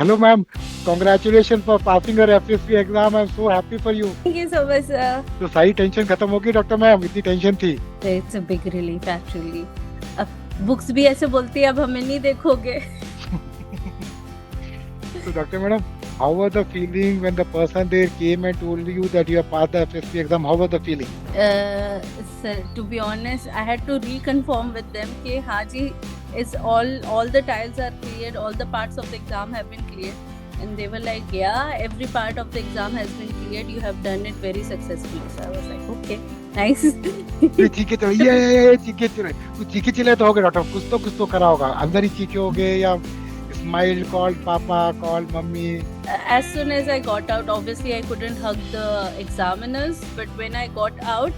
Hello, ma'am. Congratulations for passing your FSC exam. I'm so happy for you. Thank you so much, sir. तो सारी tension खत्म हो गई doctor ma'am, इतनी tension थी. It's a big relief actually. अब books भी ऐसे बोलती है अब हमें नहीं देखोगे. So Dr. Madam, how was the feeling when the person there came and told you that you have passed the FSC exam? How was the feeling? Sir, to be honest, I had to reconfirm with them कि हाँ जी, is all the tiles are cleared, all the parts of the exam have been cleared, and they were like, yeah, every part of the exam has been cleared. You have done it very successfully. So I was like, okay, nice. ये चीखे चले, ये चीखे चले, कुछ चीखे चले तो हो गए डॉक्टर, कुछ तो करा होगा, अंदर ही चीखे हो गए या smiled, called papa, called mummy. As soon as I got out, obviously I couldn't hug the examiners, but when I got out,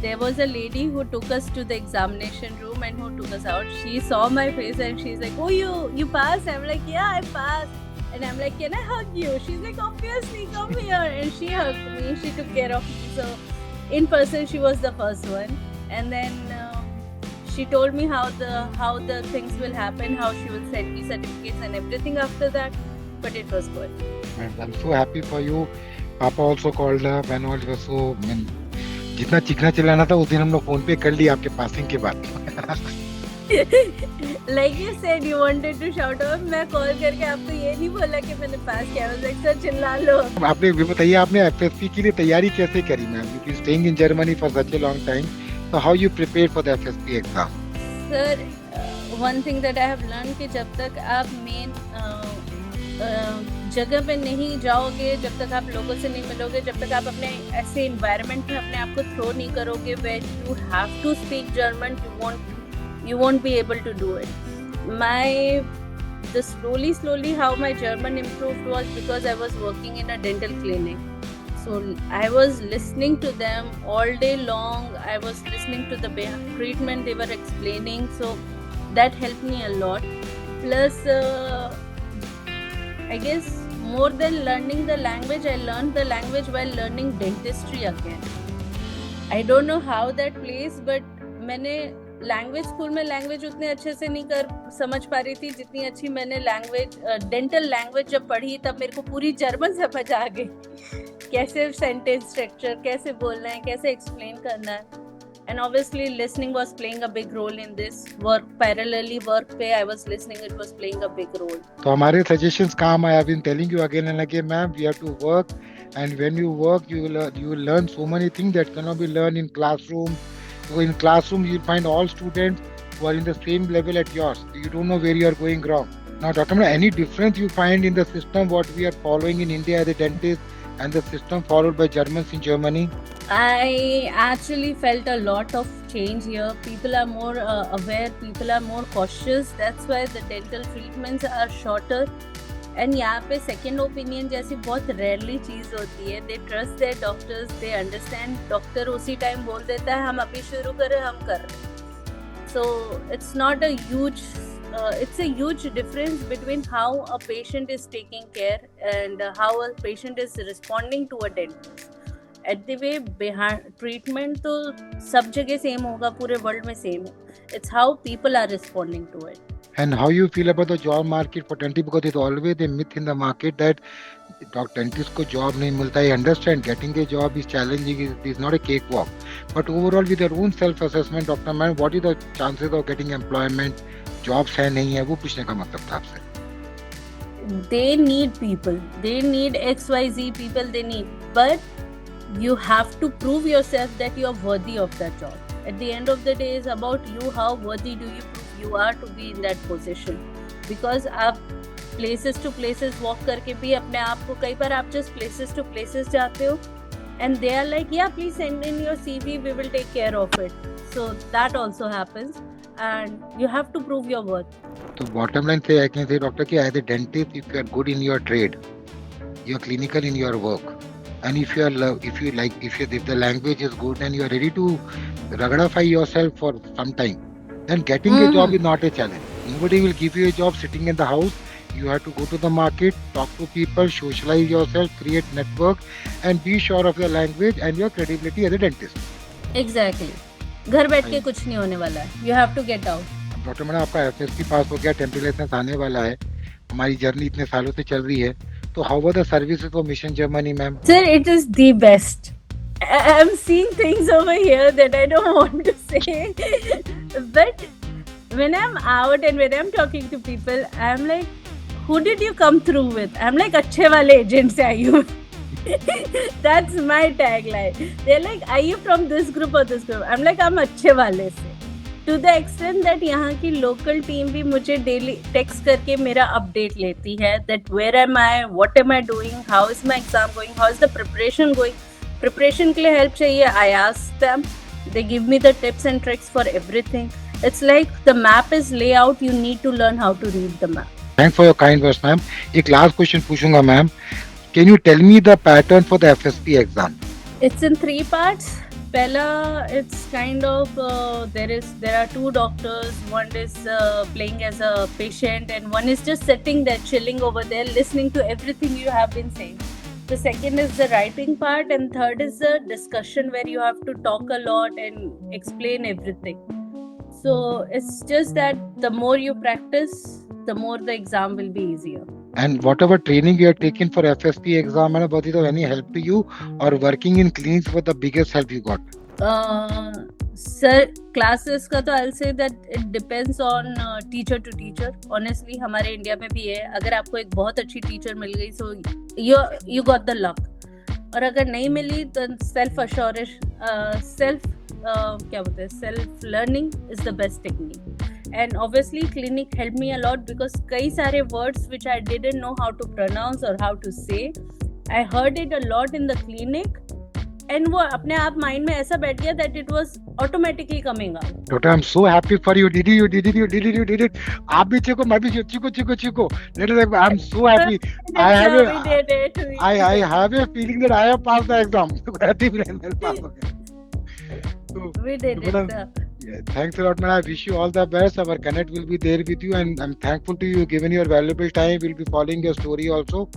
there was a lady who took us to the examination room and who took us out. She saw my face and she's like, oh, you passed? I'm like, yeah, I passed. And I'm like, can I hug you? She's like, obviously, come here. And she hugged me. She took care of me. So in person, she was the first one. And then she told me how the things will happen, how she will send me certificates and everything after that. But it was good. And I'm so happy for you. Papa also called up and all was so. जितना चिकना चिल्लाना था उस दिन हम लोग phone पे कर लिया आपके पासिंग के बाद. Like you said, you wanted to shout out. मैं कॉल करके आपको ये नहीं बोला कि मैंने पास किया. I was like, सर चिल्ला लो. आपने भी बताइए आपने एफएससी के लिए तैयारी कैसे करी ma'am? You be staying in Germany for such a long time. So how you prepared for the FSP exam? Sir, one thing that I have learned कि जब तक आप मेन जगह पे नहीं जाओगे, जब तक आप लोगों से नहीं मिलोगे, जब तक आप अपने ऐसे इन्वायरमेंट में अपने आप को थ्रो नहीं करोगे where you have to speak German, you won't be able to do it. The slowly how my German improved was because I was working in a dental clinic. So I was listening to them all day long. I was listening to the treatment they were explaining. So that helped me a lot. Plus, I guess more than learning the language, I learned the language while learning dentistry again. I don't know how that plays, but मैंने language school में language उतने अच्छे से नहीं समझ पा रही थी जितनी अच्छी मैंने लैंग्वेज डेंटल लैंग्वेज जब पढ़ी तब मेरे को पूरी जर्मन समझ आ गई. कैसे सेंटेंस स्ट्रक्चर, कैसे बोलना है, कैसे एक्सप्लेन करना है. And obviously listening was playing a big role in this. Work पे I was listening, it was playing a big role. तो हमारे suggestions काम आए. I've been telling you again and again, ma'am, we have to work, and when you work, you will learn so many things that cannot be learned in classroom. So in classroom, you'll find all students who are in the same level at yours. You don't know where you are going wrong. Now, Dr. Mehta, any difference you find in the system what we are following in India as a dentist and the system followed by Germans in Germany? I actually felt a lot of change here. People are more aware, people are more cautious. That's why the dental treatments are shorter. And यहाँ पे second opinion जैसी बहुत rarely चीज़ होती है. They trust their doctors, they understand. Doctor उसी time बोल देता है हम अभी शुरू करें, हम कर रहे हैं. So it's not a huge it's a huge difference between how a patient is taking care and how a patient is responding to a dentist. At the way behind treatment तो सब जगह same होगा, पूरे world में same है. It's how people are responding to it. And how you feel about the job market for dentist, because it's always a myth in the market that dentist को job नहीं मिलता. I understand getting a job is challenging, it is not a cakewalk. But overall with your own self-assessment, Dr. Man, what is the chances of getting employment? Jobs है नहीं है, वो पूछने का मतलब था आपसे. They need people. They need XYZ people they need. But you have to prove yourself that you are worthy of that job. At the end of the day, it's about you. How worthy do you prove you are to be in that position? Because आप places to places walk करके भी अपने आप को कई बार आप just places to places जाते हो and they are like, yeah, please send in your CV, we will take care of it. So that also happens and you have to prove your worth. So bottom line say, I can say, doctor, कि as a dentist, if you are good in your trade, you are clinical in your work, and if the language is good and you are ready to ragdify yourself for some time, then getting a job is not a challenge. Nobody will give you a job sitting in the house. You have to go to the market, talk to people, socialize yourself, create network, and be sure of your language and your credibility as a dentist. Exactly. घर बैठ के कुछ नहीं होने वाला है. You have to get out. Doctor madam, आपका FSc पास हो गया, टेम्परेरी लाइसेंस आने वाला है. हमारी जर्नी इतने सालों से चल रही है, तो how were the services for mission Germany ma'am? Sir, it is the best. I'm seeing things over here that I don't want to say. But when I'm out and when I'm talking to people, I'm like, who did you come through with? I'm like, अच्छे वाले agents are you? That's my tagline. They're like, are you from this group or this group? I'm like, I'm अच्छे वाले से. To the extent that यहाँ की local team भी मुझे daily text करके मेरा update लेती है that where am I, what am I doing, how is my exam going, how is the preparation going. Preparation के लिए help चाहिए, I ask them, they give me the tips and tricks for everything. It's like the map is layout, you need to learn how to read the map. Thanks for your kind words ma'am. एक last question पूछूंगा ma'am. Can you tell me the pattern for the FSP exam? It's in 3 parts. Pehla, it's kind of there are 2 doctors. One is playing as a patient, and one is just sitting there, chilling over there, listening to everything you have been saying. The second is the writing part, and third is the discussion where you have to talk a lot and explain everything. So it's just that the more you practice, the more the exam will be easier. And whatever training you have taken for FSP exam, madam, was it of any help to you, or working in clinics was the biggest help you got? Sir, classes का तो I'll say that it depends on teacher to teacher. Honestly, हमारे India में भी है. अगर आपको एक बहुत अच्छी टीचर मिल गई, so you got the luck. और अगर नहीं मिली तो self learning is the best technique. And obviously clinic helped me a lot because कई सारे words which I didn't know how to pronounce or how to say, I heard it a lot in the clinic, and वो अपने आप mind में ऐसा बैठ गया that it was automatically coming out. Doctor, I'm so happy for you. Did it? आप भी Chico, मैं भी Chico. I'm so happy. I have a feeling that I have passed the exam. We did it. Yeah, thanks a lot, man. I wish you all the best. Our connect will be there with you, and I'm thankful to you given your valuable time. We'll be following your story also.